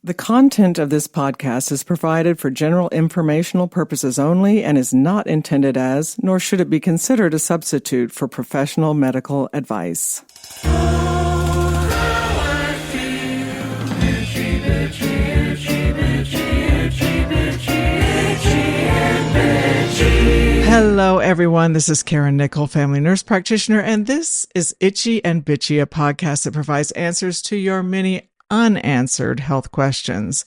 The content of this podcast is provided for general informational purposes only and is not intended as, nor should it be considered a substitute for professional medical advice. Hello, everyone. This is Karen Nickel, family nurse practitioner, and this is Itchy and Bitchy, a podcast that provides answers to your many unanswered health questions.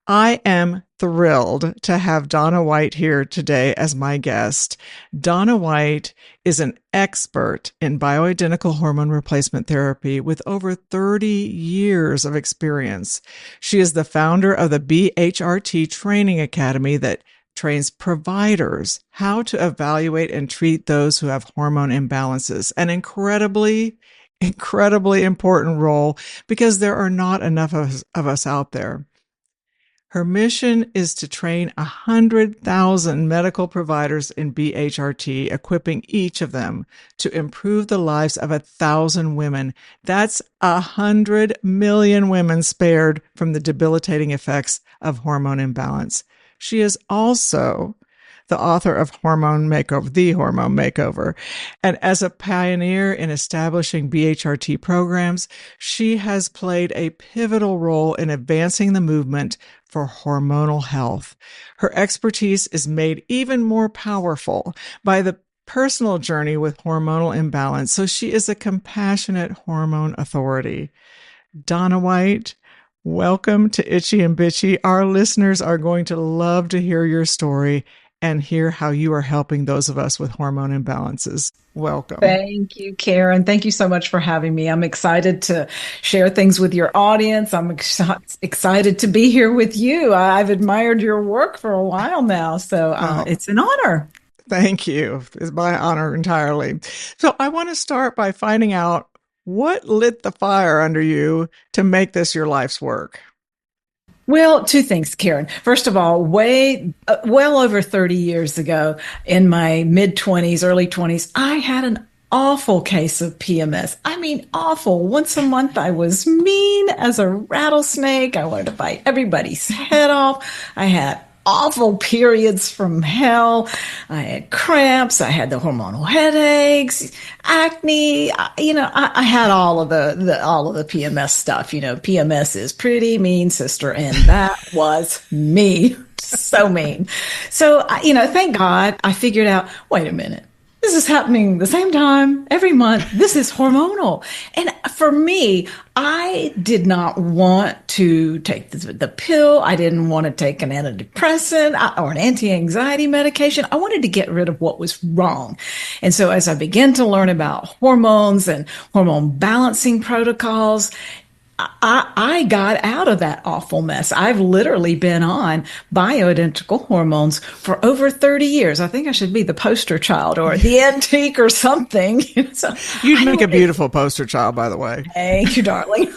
I am thrilled to have Donna White here today as my guest. Donna White is an expert in bioidentical hormone replacement therapy with over 30 years of experience. She is the founder of the BHRT Training Academy that trains providers how to evaluate and treat those who have hormone imbalances, an incredibly important role because there are not enough of us out there. Her mission is to train 100,000 medical providers in BHRT, equipping each of them to improve the lives of 1,000 women. That's 100 million women spared from the debilitating effects of hormone imbalance. She is also the author of Hormone Makeover, The Hormone Makeover. And as a pioneer in establishing BHRT programs, she has played a pivotal role in advancing the movement for hormonal health. Her expertise is made even more powerful by the personal journey with hormonal imbalance. So she is a compassionate hormone authority. Donna White, welcome to Itchy and Bitchy. Our listeners are going to love to hear your story and hear how you are helping those of us with hormone imbalances. Welcome. Thank you, Karen. Thank you so much for having me. I'm excited to share things with your audience. I'm excited to be here with you. I've admired your work for a while now, so it's an honor. Thank you. It's my honor entirely. So I want to start by finding out what lit the fire under you to make this your life's work. Well, two things, Karen. First of all, well over 30 years ago, in my mid-20s, early 20s, I had an awful case of PMS. I mean, awful. Once a month, I was mean as a rattlesnake. I wanted to bite everybody's head off. I had awful periods from hell. I had cramps. I had the hormonal headaches, acne. I had all of the PMS stuff. PMS is pretty mean, sister, and that was me. So mean. So, thank God I figured out, wait a minute. This is happening the same time every month. This is hormonal. And for me, I did not want to take the pill. I didn't want to take an antidepressant or an anti-anxiety medication. I wanted to get rid of what was wrong. And so as I began to learn about hormones and hormone balancing protocols, I got out of that awful mess. I've literally been on bioidentical hormones for over 30 years. I think I should be the poster child or the antique or something. So you'd make a beautiful poster child, by the way. Thank you, darling.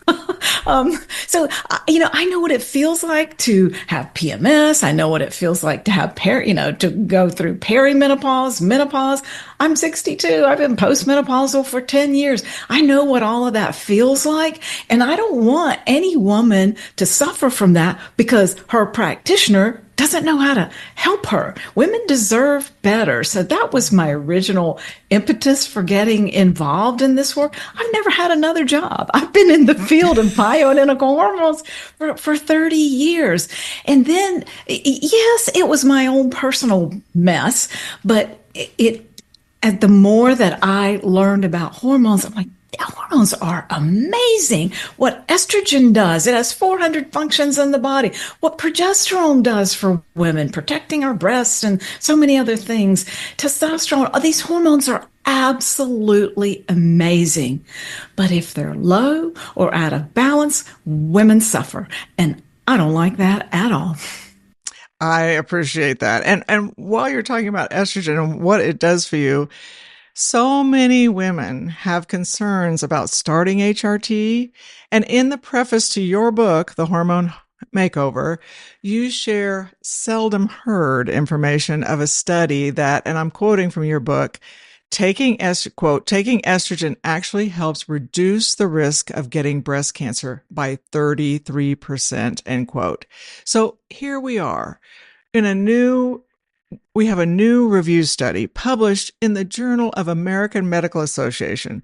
I know what it feels like to have PMS. I know what it feels like to have to go through perimenopause, menopause. I'm 62. I've been postmenopausal for 10 years. I know what all of that feels like. And I don't want any woman to suffer from that because her practitioner doesn't know how to help her. Women deserve better. So that was my original impetus for getting involved in this work. I've never had another job. I've been in the field of bioidentical hormones for 30 years. And then, yes, it was my own personal mess, but and the more that I learned about hormones, I'm like, hormones are amazing. What estrogen does, it has 400 functions in the body. What progesterone does for women, protecting our breasts and so many other things. Testosterone, these hormones are absolutely amazing. But if they're low or out of balance, women suffer. And I don't like that at all. I appreciate that. And while you're talking about estrogen and what it does for you, so many women have concerns about starting HRT. And in the preface to your book, The Hormone Makeover, you share seldom heard information of a study that, and I'm quoting from your book, taking estrogen actually helps reduce the risk of getting breast cancer by 33%, end quote. So here we are in we have a new review study published in the Journal of American Medical Association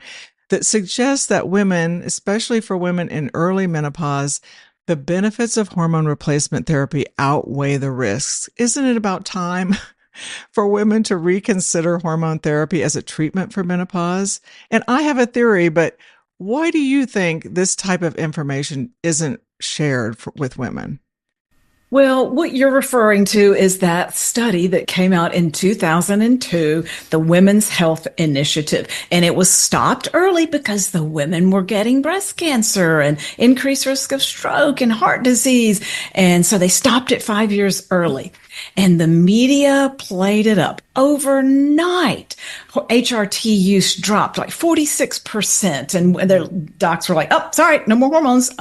that suggests that women, especially for women in early menopause, the benefits of hormone replacement therapy outweigh the risks. Isn't it about time for women to reconsider hormone therapy as a treatment for menopause? And I have a theory, but why do you think this type of information isn't shared with women? Well, what you're referring to is that study that came out in 2002, the Women's Health Initiative. And it was stopped early because the women were getting breast cancer and increased risk of stroke and heart disease. And so they stopped it 5 years early. And the media played it up. Overnight, HRT use dropped like 46%. And their docs were like, oh, sorry, no more hormones.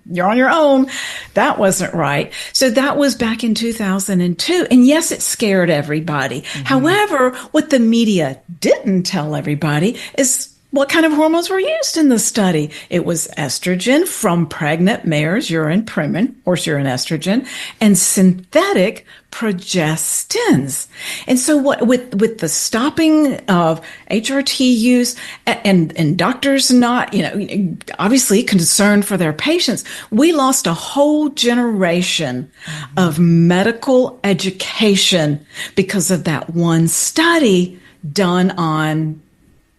You're on your own. That wasn't right. So that was back in 2002. And yes, it scared everybody. Mm-hmm. However, what the media didn't tell everybody is what kind of hormones were used in the study. It was estrogen from pregnant mare's urine, Premin, horse urine estrogen, and synthetic progestins. And so what with the stopping of HRT use and doctors not, obviously concerned for their patients, we lost a whole generation of medical education because of that one study done on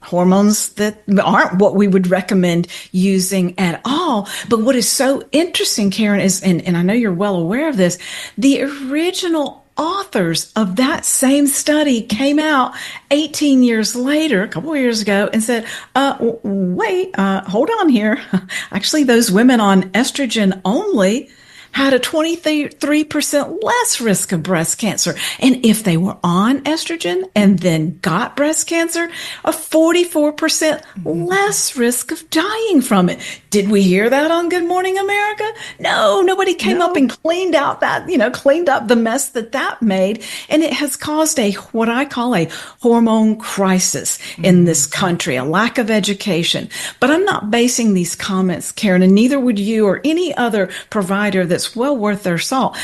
hormones that aren't what we would recommend using at all. But what is so interesting, Karen, is, and I know you're well aware of this, the original authors of that same study came out 18 years later, a couple of years ago, and said, wait, hold on here. Actually, those women on estrogen only had a 23% less risk of breast cancer. And if they were on estrogen and then got breast cancer, a 44% less risk of dying from it. Did we hear that on Good Morning America? No, nobody came up and cleaned out that, cleaned up the mess that made. And it has caused what I call a hormone crisis in this country, a lack of education. But I'm not basing these comments, Karen, and neither would you or any other provider that's well worth their salt,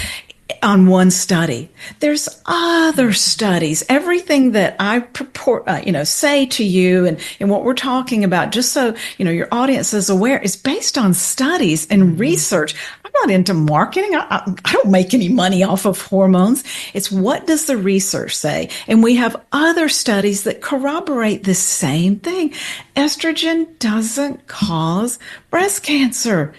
on one study. There's other studies. Everything that I purport, say to you and what we're talking about, just so, your audience is aware, is based on studies and research. I'm not into marketing. I don't make any money off of hormones. It's what does the research say? And we have other studies that corroborate the same thing. Estrogen doesn't cause breast cancer.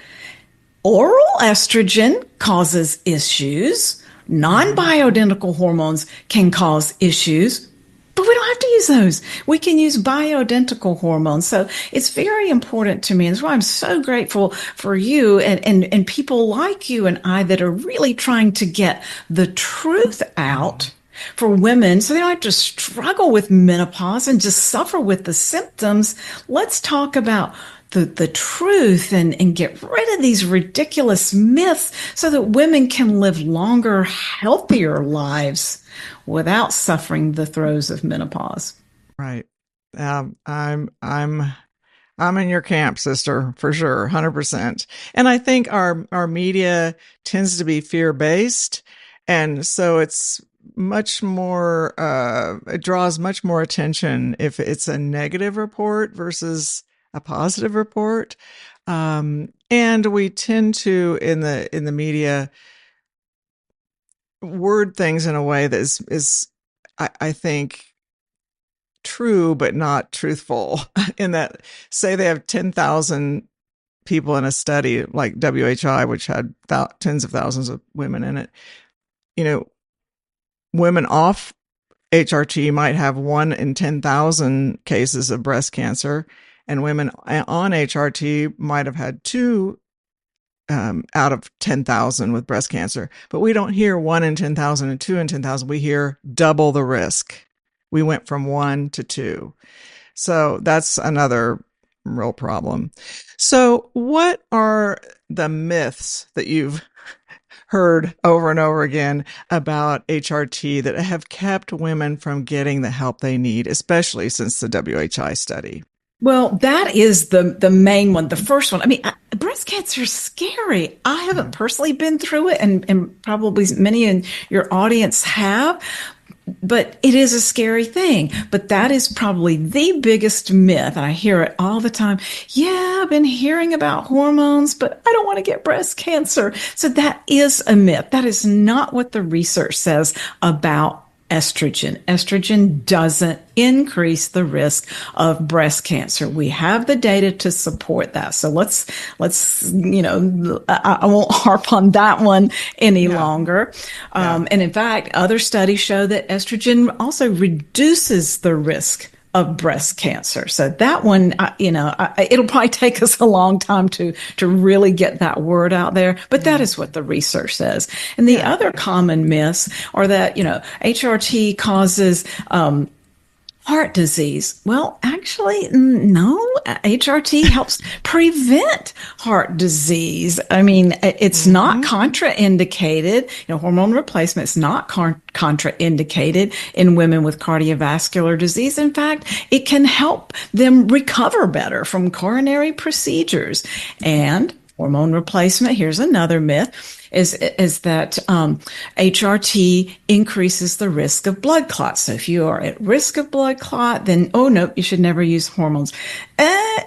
Oral estrogen causes issues. Non-bioidentical hormones can cause issues, but we don't have to use those. We can use bioidentical hormones. So it's very important to me. And that's why I'm so grateful for you and people like you and I that are really trying to get the truth out for women so they don't have to struggle with menopause and just suffer with the symptoms. Let's talk about the truth and get rid of these ridiculous myths so that women can live longer, healthier lives without suffering the throes of menopause. Right. I'm in your camp, sister, for sure, 100%. And I think our media tends to be fear-based, and so it's much more. It draws much more attention if it's a negative report versus a positive report. And we tend to, in the media, word things in a way that is I think, true, but not truthful. In that, say they have 10,000 people in a study like WHI, which had tens of thousands of women in it, women off HRT might have 1 in 10,000 cases of breast cancer, and women on HRT might have had 2 out of 10,000 with breast cancer. But we don't hear 1 in 10,000 and 2 in 10,000. We hear double the risk. We went from 1 to 2. So that's another real problem. So what are the myths that you've heard over and over again about HRT that have kept women from getting the help they need, especially since the WHI study? Well, that is the main one, the first one. I mean, breast cancer is scary. I haven't personally been through it, and probably many in your audience have, but it is a scary thing. But that is probably the biggest myth. And I hear it all the time. Yeah, I've been hearing about hormones, but I don't want to get breast cancer. So that is a myth. That is not what the research says about estrogen. Estrogen doesn't increase the risk of breast cancer. We have the data to support that. So let's, I won't harp on that one any longer. And in fact, other studies show that estrogen also reduces the risk of breast cancer. So that one, it'll probably take us a long time to really get that word out there, but that is what the research says. And the other common myths are that, HRT causes, heart disease. Well, actually, no. HRT helps prevent heart disease. I mean, it's not contraindicated. Hormone replacement is not contraindicated in women with cardiovascular disease. In fact, it can help them recover better from coronary procedures. And hormone replacement, here's another myth, is that HRT increases the risk of blood clots. So if you are at risk of blood clot, then, oh, no, you should never use hormones.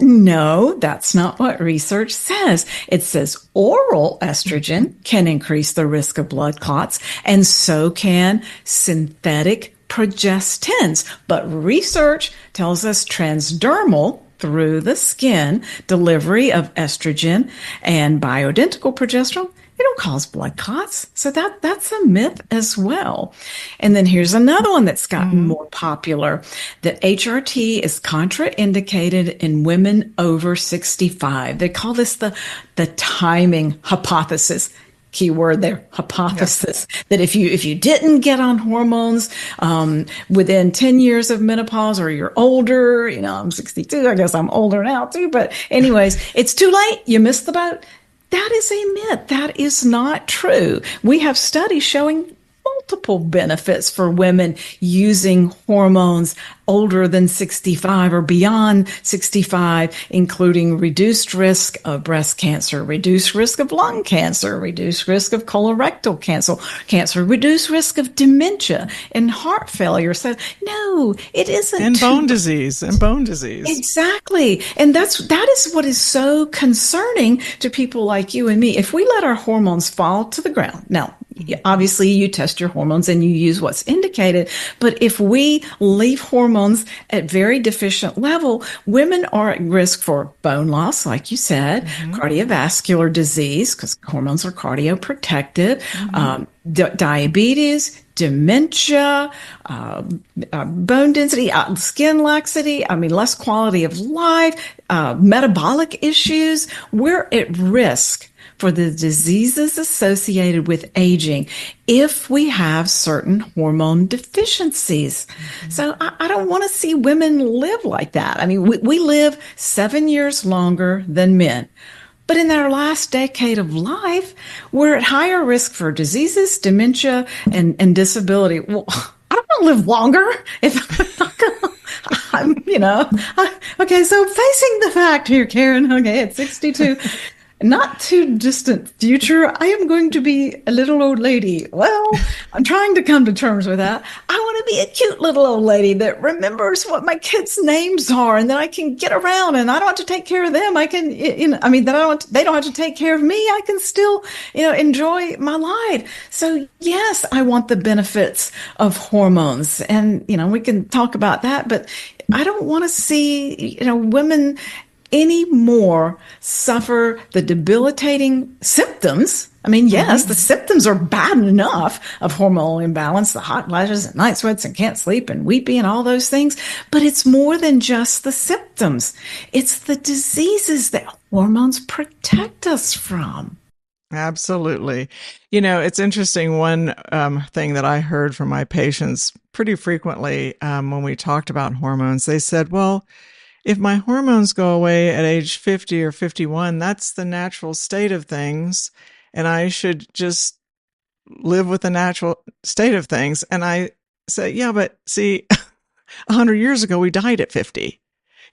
No, that's not what research says. It says oral estrogen can increase the risk of blood clots, and so can synthetic progestins. But research tells us transdermal, through the skin, delivery of estrogen and bioidentical progesterone, they don't cause blood clots. So that's a myth as well. And then here's another one that's gotten more popular, that HRT is contraindicated in women over 65. They call this the timing hypothesis. Key word there, hypothesis, that if you didn't get on hormones within 10 years of menopause, or you're older, I'm 62, I guess I'm older now too, but anyways, it's too late, you missed the boat. That is a myth. That is not true. We have studies showing multiple benefits for women using hormones older than 65 or beyond 65, including reduced risk of breast cancer, reduced risk of lung cancer, reduced risk of colorectal cancer, reduced risk of dementia and heart failure. So no, it isn't. And bone disease. Exactly. And that is what is so concerning to people like you and me. If we let our hormones fall to the ground, now, obviously you test your hormones and you use what's indicated, but if we leave hormones at very deficient level, women are at risk for bone loss, like you said, cardiovascular disease, because hormones are cardioprotective, diabetes, dementia, bone density, skin laxity, less quality of life, metabolic issues. We're at risk for the diseases associated with aging if we have certain hormone deficiencies. So I don't want to see women live like that. We live 7 years longer than men. But in our last decade of life, we're at higher risk for diseases, dementia, and disability. Well, I don't want to live longer if I'm not gonna, okay, so facing the fact here, Karen, okay, at 62, not too distant future, I am going to be a little old lady. Well, I'm trying to come to terms with that. I want to be a cute little old lady that remembers what my kids' names are, and that I can get around, and I don't have to take care of them. I can, they don't have to take care of me. I can still, enjoy my life. So yes, I want the benefits of hormones, and, we can talk about that, but I don't want to see, women anymore suffer the debilitating symptoms. Yes, the symptoms are bad enough of hormonal imbalance, the hot flashes and night sweats and can't sleep and weepy and all those things. But it's more than just the symptoms. It's the diseases that hormones protect us from. Absolutely. It's interesting. One thing that I heard from my patients pretty frequently when we talked about hormones, they said, well, if my hormones go away at age 50 or 51, that's the natural state of things, and I should just live with the natural state of things. And I say, yeah, but see, 100 years ago, we died at 50.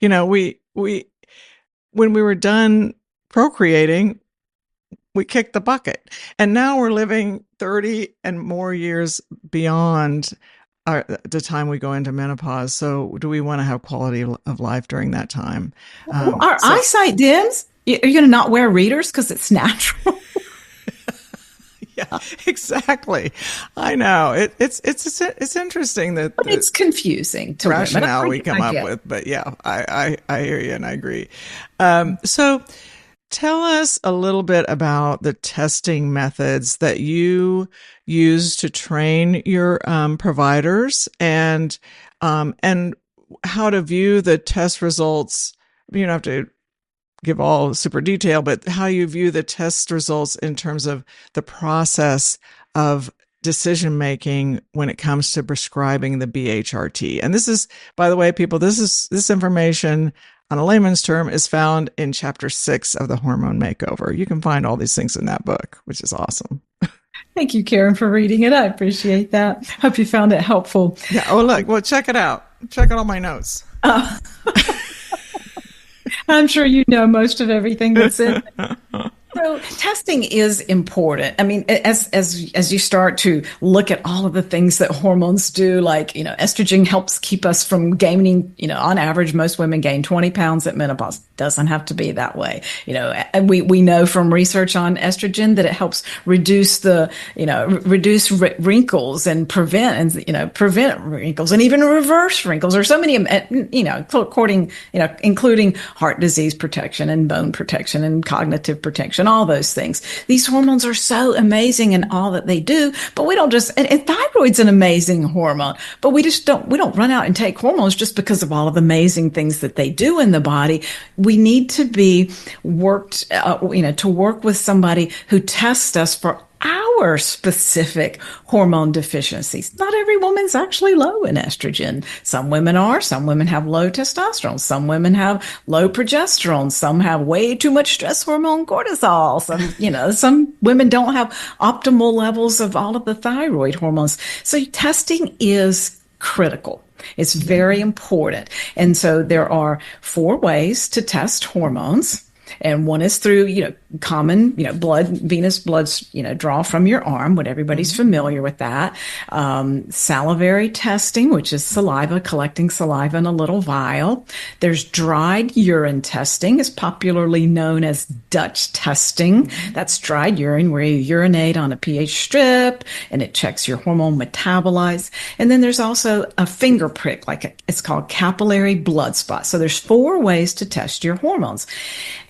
When we were done procreating, we kicked the bucket. And now we're living 30 and more years beyond the time we go into menopause. So do we want to have quality of life during that time? Our eyesight dims. Are you going to not wear readers because it's natural? Yeah, exactly. I know it's interesting that but it's confusing to rationale we come up with. But yeah, I hear you and I agree. So tell us a little bit about the testing methods that you use to train your providers, and how to view the test results. You don't have to give all super detail, but how you view the test results in terms of the process of decision making when it comes to prescribing the BHRT. And this is, by the way, people, this information on a layman's term is found in chapter 6 of the Hormone Makeover. You can find all these things in that book, which is awesome. Thank you, Karen, for reading it. I appreciate that. Hope you found it helpful. Yeah. Oh, look, well, check it out. Check out all my notes. I'm sure you know most of everything that's in there. So testing is important. I mean, as you start to look at all of the things that hormones do, like, estrogen helps keep us from gaining, on average, most women gain 20 pounds at menopause. Doesn't have to be that way. And we know from research on estrogen that it helps reduce wrinkles and prevent wrinkles and even reverse wrinkles, or so many, including heart disease protection and bone protection and cognitive protection, all those things. These hormones are so amazing in all that they do, but we don't and thyroid's an amazing hormone, but we don't run out and take hormones just because of all of the amazing things that they do in the body. We need to be to work with somebody who tests us for our specific hormone deficiencies. Not every woman's actually low in estrogen. Some women are. Some women have low testosterone. Some women have low progesterone. Some have way too much stress hormone, cortisol. Some women don't have optimal levels of all of the thyroid hormones. So testing is critical. It's very important. And so there are 4 ways to test hormones. And one is through, common, venous blood, draw from your arm, what everybody's familiar with that. Salivary testing, which is collecting saliva in a little vial. There's dried urine testing, is popularly known as Dutch testing. That's dried urine where you urinate on a pH strip and it checks your hormone metabolites. And then there's also a finger prick, it's called capillary blood spot. So there's 4 ways to test your hormones.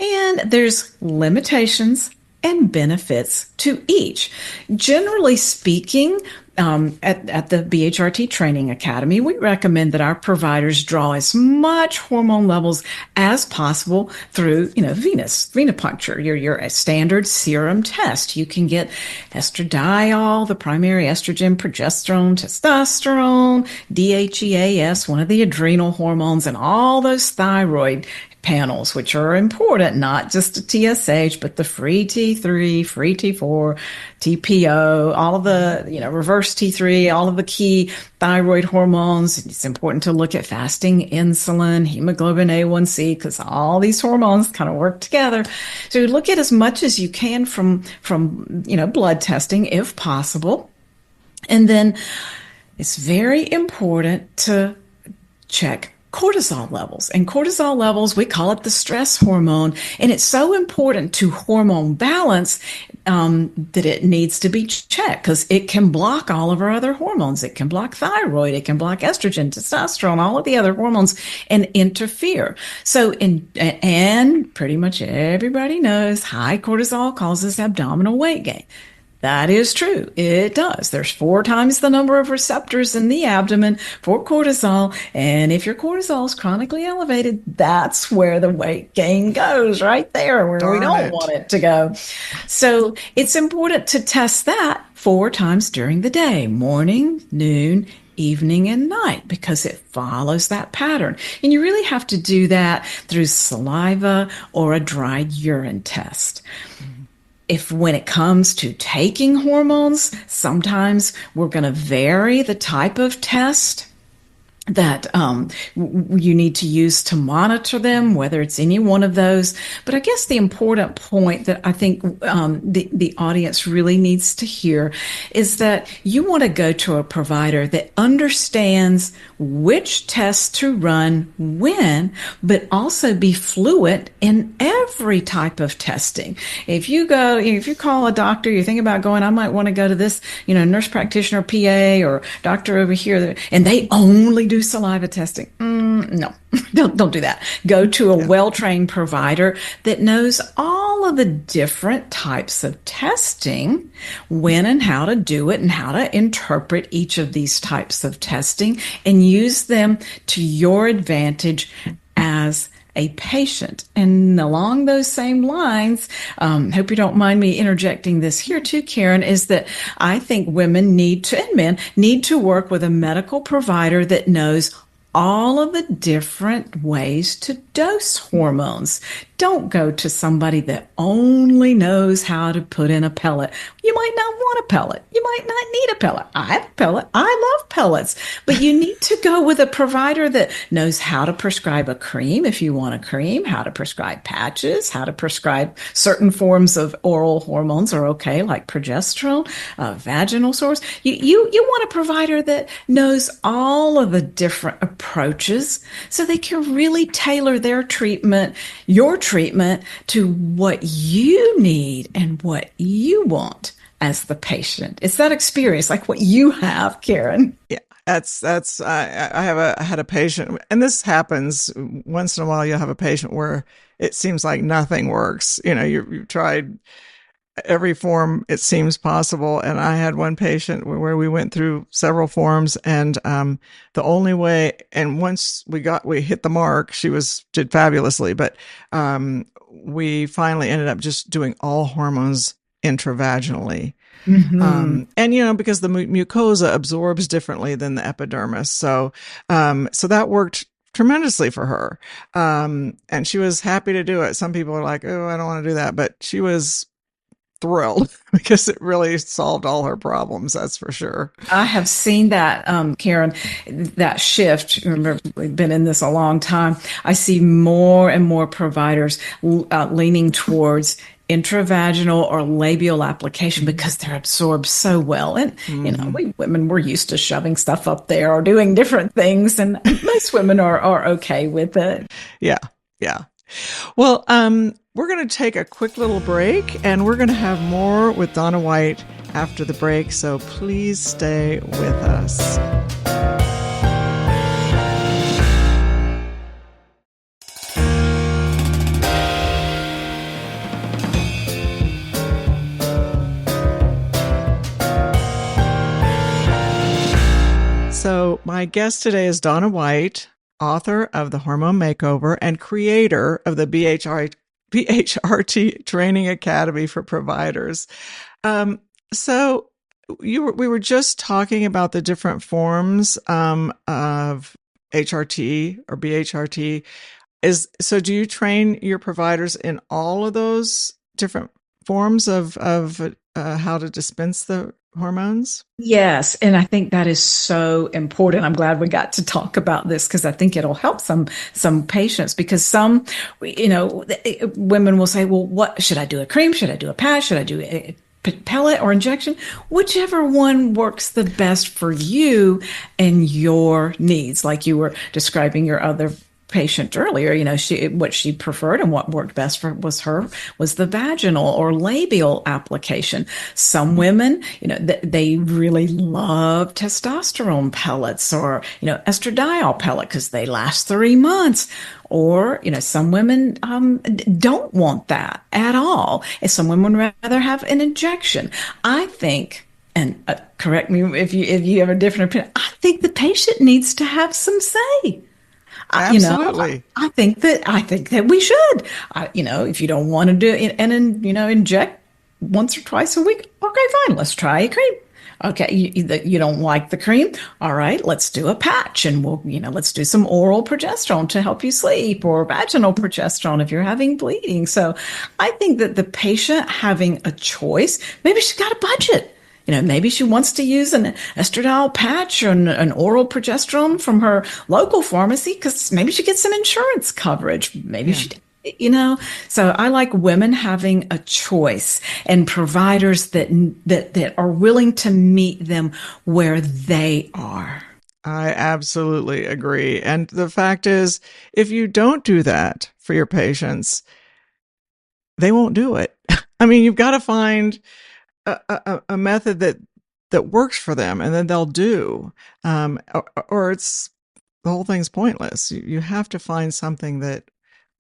And there's limitations and benefits to each. Generally speaking, at the BHRT Training Academy, we recommend that our providers draw as much hormone levels as possible through, venipuncture, your standard serum test. You can get estradiol, the primary estrogen, progesterone, testosterone, DHEAS, one of the adrenal hormones, and all those thyroid panels, which are important, not just a TSH, but the free T3, free T4, TPO, all of the, reverse T3, all of the key thyroid hormones. It's important to look at fasting insulin, hemoglobin A1C, because all these hormones kind of work together. So look at as much as you can from blood testing, if possible. And then it's very important to check cortisol levels. And cortisol levels, we call it the stress hormone. And it's so important to hormone balance that it needs to be checked, because it can block all of our other hormones. It can block thyroid. It can block estrogen, testosterone, all of the other hormones, and interfere. So, and pretty much everybody knows high cortisol causes abdominal weight gain. That is true. It does. There's 4 times the number of receptors in the abdomen for cortisol. And if your cortisol is chronically elevated, that's where the weight gain goes, right there, where we don't want it to go. So it's important to test that 4 times during the day, morning, noon, evening, and night, because it follows that pattern. And you really have to do that through saliva or a dried urine test. if when it comes to taking hormones, sometimes we're going to vary the type of test that you need to use to monitor them, whether it's any one of those. But I guess the important point that I think the audience really needs to hear is that you want to go to a provider that understands which tests to run when, but also be fluent in every type of testing. If you call a doctor, you think about going, I might want to go to this, nurse practitioner, PA, or doctor over here, and they only do saliva testing. No, don't do that. Go to a well-trained provider that knows all of the different types of testing, when and how to do it, and how to interpret each of these types of testing, and use them to your advantage as a patient. And along those same lines, hope you don't mind me interjecting this here too, Karen, is that I think women and men need to work with a medical provider that knows all of the different ways to dose hormones. Don't go to somebody that only knows how to put in a pellet. You might not want a pellet. You might not need a pellet. I have a pellet. I love pellets. But you need to go with a provider that knows how to prescribe a cream if you want a cream, how to prescribe patches, how to prescribe certain forms of oral hormones are okay, like progesterone, vaginal source. You want a provider that knows all of the different approaches so they can really tailor their treatment, your treatment, to what you need and what you want as the patient. It's that experience, like what you have, Karen. Yeah. I had a patient, and this happens once in a while. You'll have a patient where it seems like nothing works. You've tried every form it seems possible. And I had one patient where we went through several forms, and the only way, and once we hit the mark, she did fabulously, but we finally ended up just doing all hormones intravaginally. Mm-hmm. And because the mucosa absorbs differently than the epidermis, so that worked tremendously for her, and she was happy to do it. Some people are like, "Oh, I don't want to do that," but she was thrilled because it really solved all her problems. That's for sure. I have seen that, Karen, that shift. Remember, we've been in this a long time. I see more and more providers leaning towards intravaginal or labial application because they're absorbed so well. And, we women, we're used to shoving stuff up there or doing different things. And most women are okay with it. Yeah. Yeah. Well, we're going to take a quick little break, and we're going to have more with Donna White after the break. So please stay with us. So my guest today is Donna White, author of The Hormone Makeover and creator of the BHRT Training Academy for Providers. So we were just talking about the different forms of HRT or BHRT. So do you train your providers in all of those different forms of how to dispense the hormones? Yes. And I think that is so important. I'm glad we got to talk about this because I think it'll help some patients, because some, women will say, well, what should I do? A cream? Should I do a patch? Should I do a pellet or injection? Whichever one works the best for you and your needs. Like you were describing your other patient earlier, what she preferred and what worked best for was the vaginal or labial application. Some women, they really love testosterone pellets or, estradiol pellet because they last 3 months. Or, some women don't want that at all. And some women would rather have an injection. I think, and correct me if you have a different opinion, I think the patient needs to have some say. Absolutely. I think that we should, if you don't want to do it and inject once or twice a week, okay, fine. Let's try a cream. Okay, you don't like the cream? All right, let's do a patch and let's do some oral progesterone to help you sleep or vaginal progesterone if you're having bleeding. So I think that the patient having a choice, maybe she's got a budget. Maybe she wants to use an estradiol patch or an oral progesterone from her local pharmacy because maybe she gets some insurance coverage. Maybe she so I like women having a choice and providers that are willing to meet them where they are. I absolutely agree. And the fact is, if you don't do that for your patients, they won't do it. I mean, you've got to find a method that works for them, and then they'll do, or it's the whole thing's pointless. You have to find something that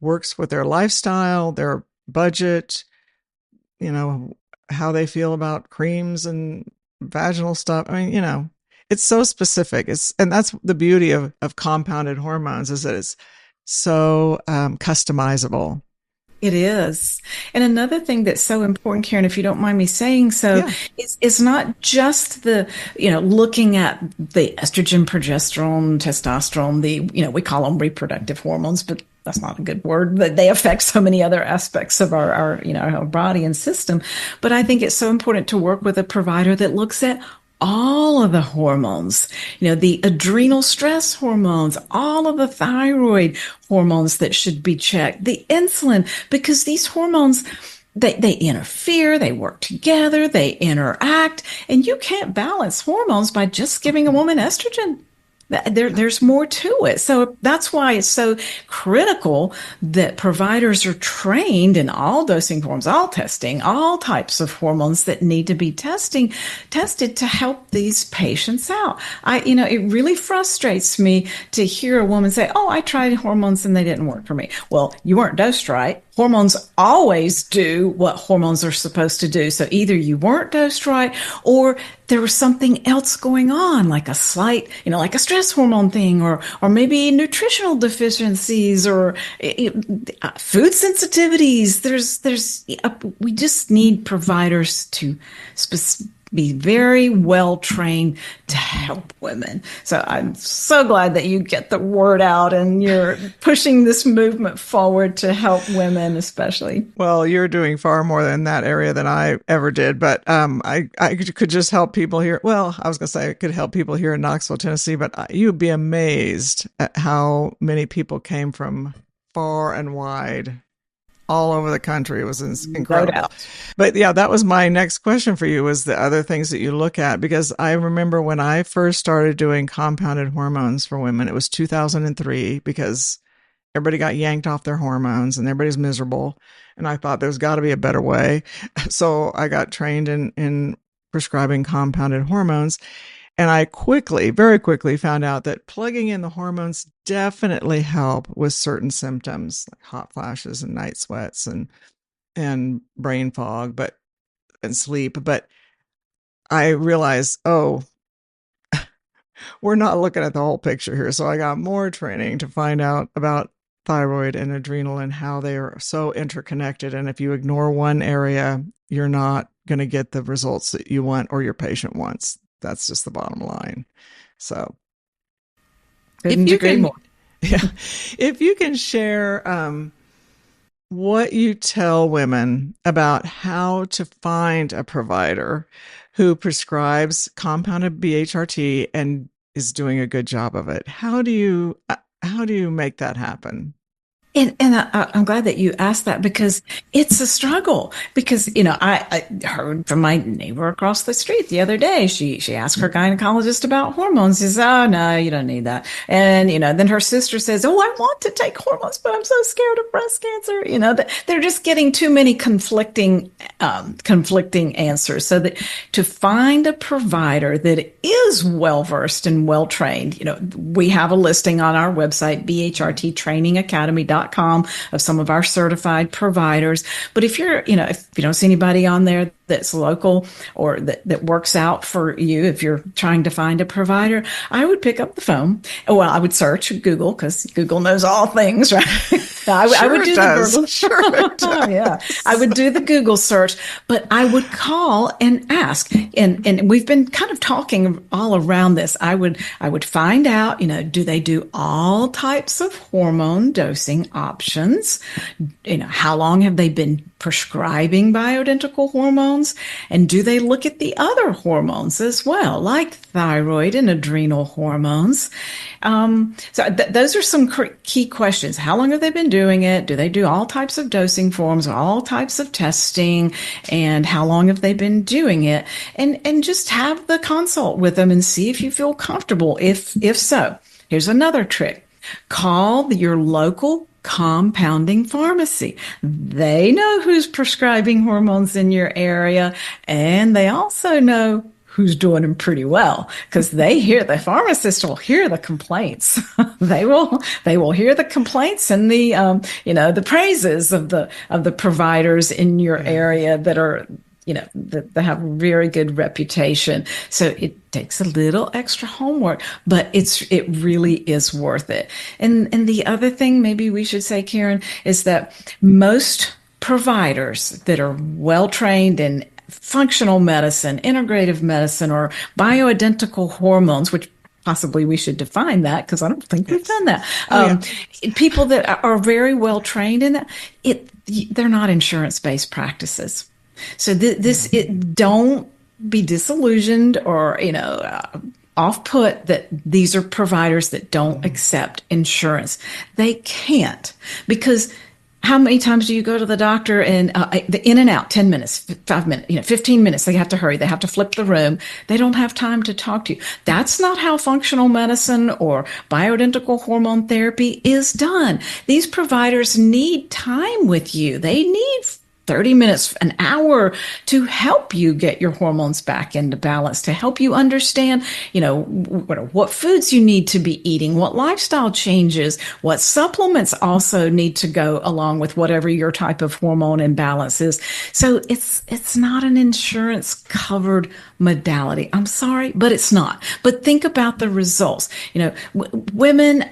works with their lifestyle, their budget, how they feel about creams and vaginal stuff. I mean, it's so specific. And that's the beauty of compounded hormones, is that it's so customizable. It is. And another thing that's so important, Karen, if you don't mind me saying so, Yeah. is not just looking at the estrogen, progesterone, testosterone, we call them reproductive hormones, but that's not a good word, but they affect so many other aspects of our body and system. But I think it's so important to work with a provider that looks at all of the hormones, the adrenal stress hormones, all of the thyroid hormones that should be checked, the insulin, because these hormones, they interfere, they work together, they interact, and you can't balance hormones by just giving a woman estrogen. There's more to it. So that's why it's so critical that providers are trained in all dosing forms, all testing, all types of hormones that need to be tested to help these patients out. It really frustrates me to hear a woman say, "Oh, I tried hormones and they didn't work for me." Well, you weren't dosed right. Hormones always do what hormones are supposed to do. So either you weren't dosed right or there was something else going on, like a slight, like a stress hormone thing, or maybe nutritional deficiencies or food sensitivities. We just need providers to be very well trained to help women. So I'm so glad that you get the word out and you're pushing this movement forward to help women, especially. Well, you're doing far more in that area than I ever did, but I could just help people here. Well, I was going to say I could help people here in Knoxville, Tennessee, but you'd be amazed at how many people came from far and wide, all over the country. It was incredible. No doubt. But yeah, that was my next question for you, was the other things that you look at, because I remember when I first started doing compounded hormones for women, it was 2003, because everybody got yanked off their hormones and everybody's miserable. And I thought there's got to be a better way. So I got trained in prescribing compounded hormones. And I very quickly found out that plugging in the hormones definitely help with certain symptoms, like hot flashes and night sweats and brain fog, and sleep. But I realized, we're not looking at the whole picture here. So I got more training to find out about thyroid and adrenal and how they are so interconnected. And if you ignore one area, you're not going to get the results that you want or your patient wants. That's just the bottom line. So Couldn't agree more. Yeah, if you can share what you tell women about how to find a provider who prescribes compounded BHRT and is doing a good job of it, how do you make that happen? And I'm glad that you asked that, because it's a struggle. Because, I heard from my neighbor across the street the other day, she asked her gynecologist about hormones. She says, "Oh, no, you don't need that." And, then her sister says, "Oh, I want to take hormones, but I'm so scared of breast cancer." They're just getting too many conflicting answers. So that to find a provider that is well-versed and well-trained, we have a listing on our website, bhrttrainingacademy.com, of some of our certified providers. But if if you don't see anybody on there that's local or that works out for you, if you're trying to find a provider, I would pick up the phone. Well, I would search Google, because Google knows all things, right? No, I would do the Google. Sure it does. Yeah, I would do the Google search, but I would call and ask. And we've been kind of talking all around this. I would find out, do they do all types of hormone dosing options? How long have they been prescribing bioidentical hormones? And do they look at the other hormones as well, like thyroid and adrenal hormones? Those are some key questions. How long have they been doing it? Do they do all types of dosing forms, all types of testing? And how long have they been doing it? And just have the consult with them and see if you feel comfortable. If so, here's another trick. Call your local compounding pharmacy. They know who's prescribing hormones in your area, and they also know who's doing them pretty well, because the pharmacist will hear the complaints. they will hear the complaints and the praises of the providers in your area that are, that have a very good reputation. So it takes a little extra homework, but it really is worth it. And the other thing maybe we should say, Karen, is that most providers that are well trained in functional medicine, integrative medicine, or bioidentical hormones, which possibly we should define that, because I don't think we've done that. People that are very well trained in that, they're not insurance-based practices. So don't be disillusioned or off-put that these are providers that don't accept insurance. They can't, because how many times do you go to the doctor and the in and out, 10 minutes, 5 minutes, 15 minutes, they have to hurry. They have to flip the room. They don't have time to talk to you. That's not how functional medicine or bioidentical hormone therapy is done. These providers need time with you. They need 30 minutes, an hour to help you get your hormones back into balance, to help you understand, what foods you need to be eating, what lifestyle changes, what supplements also need to go along with whatever your type of hormone imbalance is. So it's not an insurance covered modality. I'm sorry, but it's not. But think about the results. Women,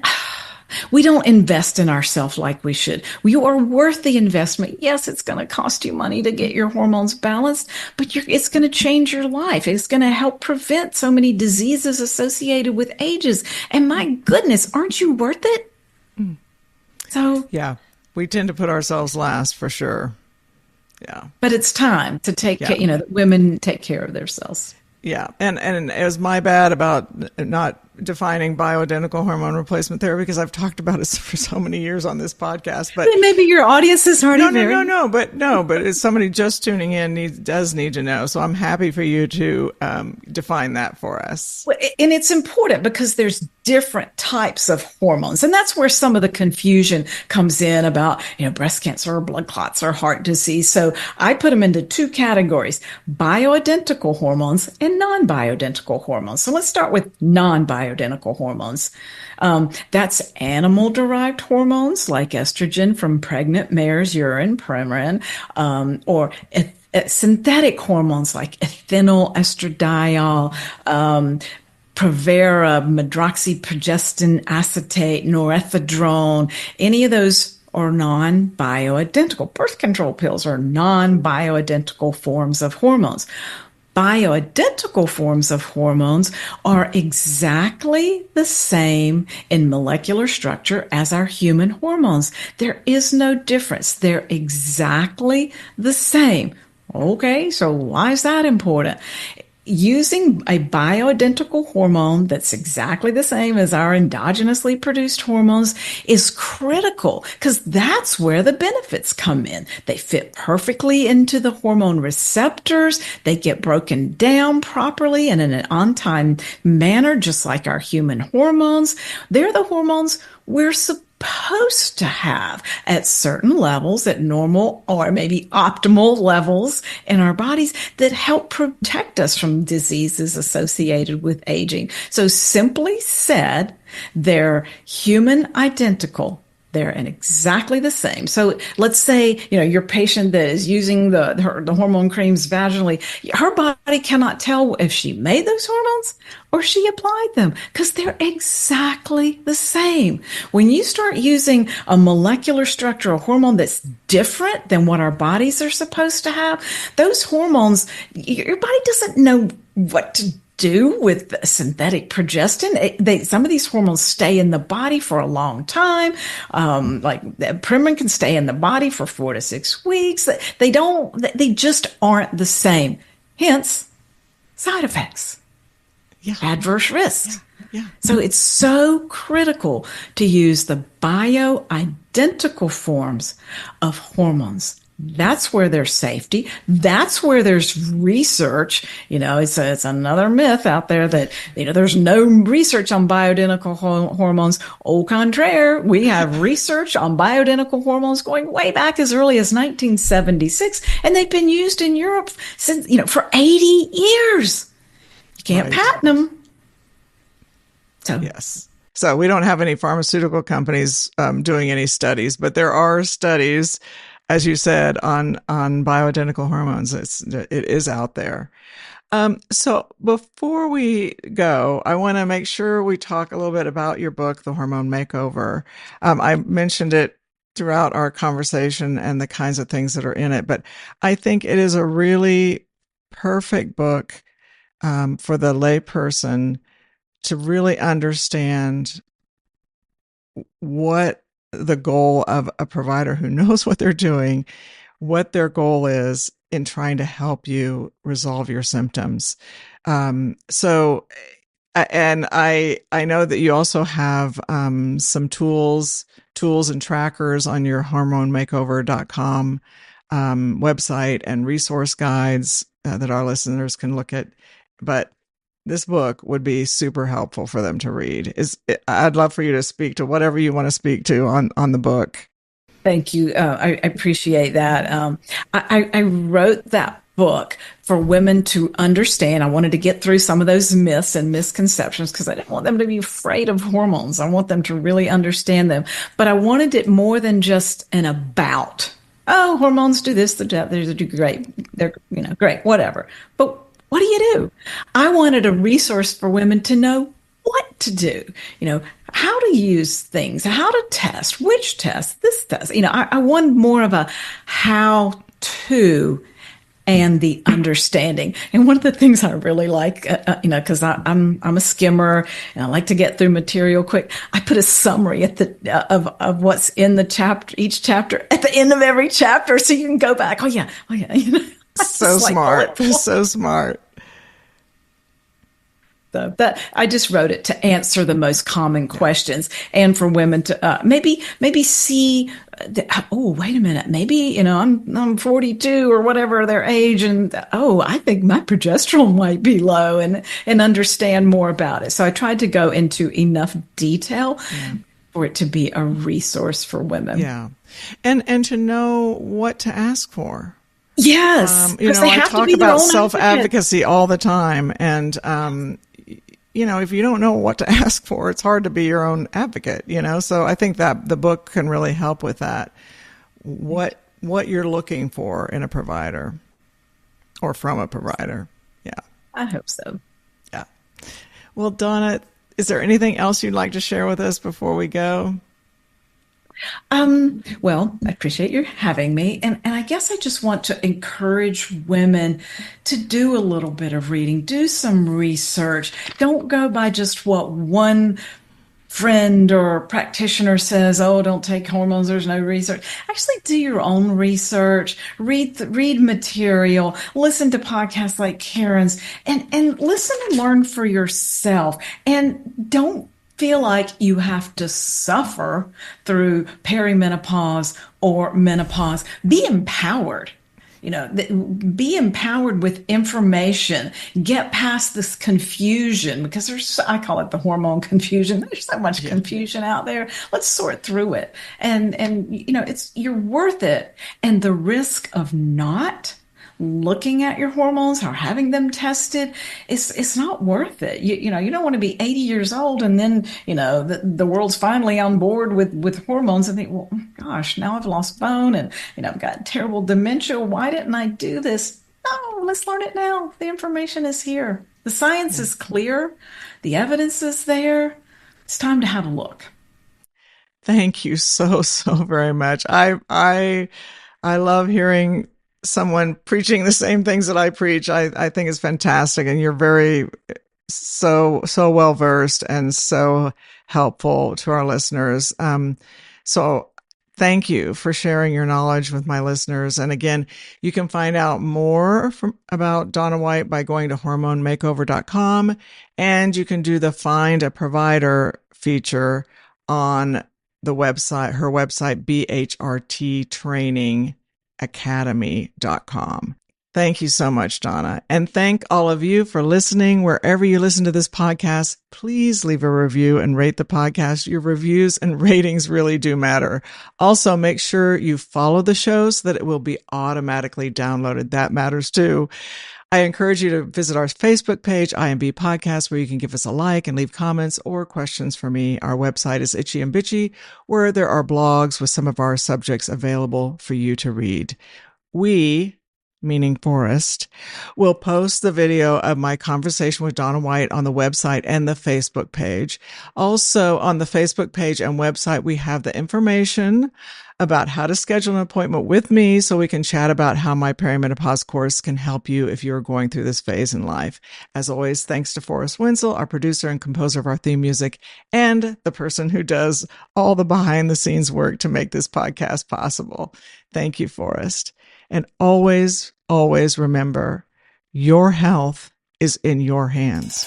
we don't invest in ourselves like we should. You are worth the investment. Yes, it's going to cost you money to get your hormones balanced, but it's going to change your life. It's going to help prevent so many diseases associated with ages. And my goodness, aren't you worth it? So yeah, we tend to put ourselves last for sure. Yeah. But it's time to take care, women take care of themselves. Yeah. And it was my bad about not defining bioidentical hormone replacement therapy, because I've talked about it for so many years on this podcast. But maybe your audience is already but it's somebody just tuning in does need to know. So I'm happy for you to define that for us. And it's important because there's different types of hormones, and that's where some of the confusion comes in about breast cancer or blood clots or heart disease. So I put them into two categories: bioidentical hormones and non-bioidentical hormones. So let's start with non-bioidentical hormones. That's animal-derived hormones like estrogen from pregnant mare's urine, Premarin, or synthetic hormones like ethinyl estradiol, Provera, medroxyprogestin acetate, norethindrone. Any of those are non-bioidentical. Birth control pills are non-bioidentical forms of hormones. Bioidentical forms of hormones are exactly the same in molecular structure as our human hormones. There is no difference. They're exactly the same. Okay, so why is that important? Using a bioidentical hormone that's exactly the same as our endogenously produced hormones is critical, because that's where the benefits come in. They fit perfectly into the hormone receptors. They get broken down properly and in an on-time manner, just like our human hormones. They're the hormones we're supposed to have at certain levels, at normal or maybe optimal levels in our bodies, that help protect us from diseases associated with aging. So simply said, they're human identical They're in exactly the same. So let's say, your patient that is using the hormone creams vaginally, her body cannot tell if she made those hormones or she applied them because they're exactly the same. When you start using a molecular structure, a hormone that's different than what our bodies are supposed to have, those hormones, your body doesn't know what to do with synthetic progestin. Some of these hormones stay in the body for a long time. Like Primen can stay in the body for 4 to 6 weeks. They just aren't the same. Hence, side effects, adverse risks. Yeah. So it's so critical to use the bioidentical forms of hormones. That's where there's safety. That's where there's research. It's another myth out there that, there's no research on bioidentical hormones. Au contraire, we have research on bioidentical hormones going way back as early as 1976, and they've been used in Europe since, for 80 years. You can't patent them. So, yes. So we don't have any pharmaceutical companies doing any studies, but there are studies, as you said, on bioidentical hormones. It is out there. So before we go, I want to make sure we talk a little bit about your book, The Hormone Makeover. I mentioned it throughout our conversation and the kinds of things that are in it, but I think it is a really perfect book for the layperson to really understand what the goal of a provider who knows what they're doing, what their goal is in trying to help you resolve your symptoms. And I know that you also have some tools and trackers on your hormonemakeover.com website and resource guides that our listeners can look at. But this book would be super helpful for them to read. I'd love for you to speak to whatever you want to speak to on the book. Thank you. I appreciate that. I wrote that book for women to understand. I wanted to get through some of those myths and misconceptions because I didn't want them to be afraid of hormones. I want them to really understand them. But I wanted it more than just an about. Oh, hormones do this, they do great. They're, great, whatever. But what do you do? I wanted a resource for women to know what to do, how to use things, how to test, which test, this test. I want more of a how to and the understanding. And one of the things I really like, because I'm a skimmer and I like to get through material quick. I put a summary at of what's in the chapter, each chapter at the end of every chapter, so you can go back. Oh yeah. So smart. So smart. So that I just wrote it to answer the most common questions and for women to maybe see, wait a minute, maybe, I'm 42 or whatever their age. And, I think my progesterone might be low and understand more about it. So I tried to go into enough detail for it to be a resource for women. Yeah. And to know what to ask for. Yes. I talk about self-advocacy all the time. And, if you don't know what to ask for, it's hard to be your own advocate, So I think that the book can really help with that. What you're looking for in a provider or from a provider. Yeah. I hope so. Yeah. Well, Donna, is there anything else you'd like to share with us before we go? Well, I appreciate you having me. And I guess I just want to encourage women to do a little bit of reading, do some research. Don't go by just what one friend or practitioner says, oh, don't take hormones, there's no research. Actually do your own research, read material, listen to podcasts like Karen's, and listen and learn for yourself. And don't feel like you have to suffer through perimenopause or menopause. Be empowered. Be empowered with information. Get past this confusion because I call it the hormone confusion. There's so much confusion out there. Let's sort through it. And you're worth it. And the risk of not looking at your hormones or having them tested, it's not worth it. You don't want to be 80 years old and then, the world's finally on board with hormones and think, well, gosh, now I've lost bone and, I've got terrible dementia. Why didn't I do this? No, let's learn it now. The information is here. The science is clear. The evidence is there. It's time to have a look. Thank you so, so very much. I love hearing someone preaching the same things that I preach. I think it's fantastic. And you're very, so well versed and so helpful to our listeners. So thank you for sharing your knowledge with my listeners. And again, you can find out more about Donna White by going to hormonemakeover.com, and you can do the Find a Provider feature on her website, BHRTtrainingacademy.com. Thank you so much, Donna. And thank all of you for listening. Wherever you listen to this podcast, please leave a review and rate the podcast. Your reviews and ratings really do matter. Also, make sure you follow the show so that it will be automatically downloaded. That matters too. I encourage you to visit our Facebook page, IMB Podcast, where you can give us a like and leave comments or questions for me. Our website is Itchy and Bitchy, where there are blogs with some of our subjects available for you to read. We, meaning Forrest, will post the video of my conversation with Donna White on the website and the Facebook page. Also, on the Facebook page and website, we have the information about how to schedule an appointment with me so we can chat about how my perimenopause course can help you if you're going through this phase in life. As always, thanks to Forrest Wenzel, our producer and composer of our theme music, and the person who does all the behind the scenes work to make this podcast possible. Thank you, Forrest. And always, always remember, your health is in your hands.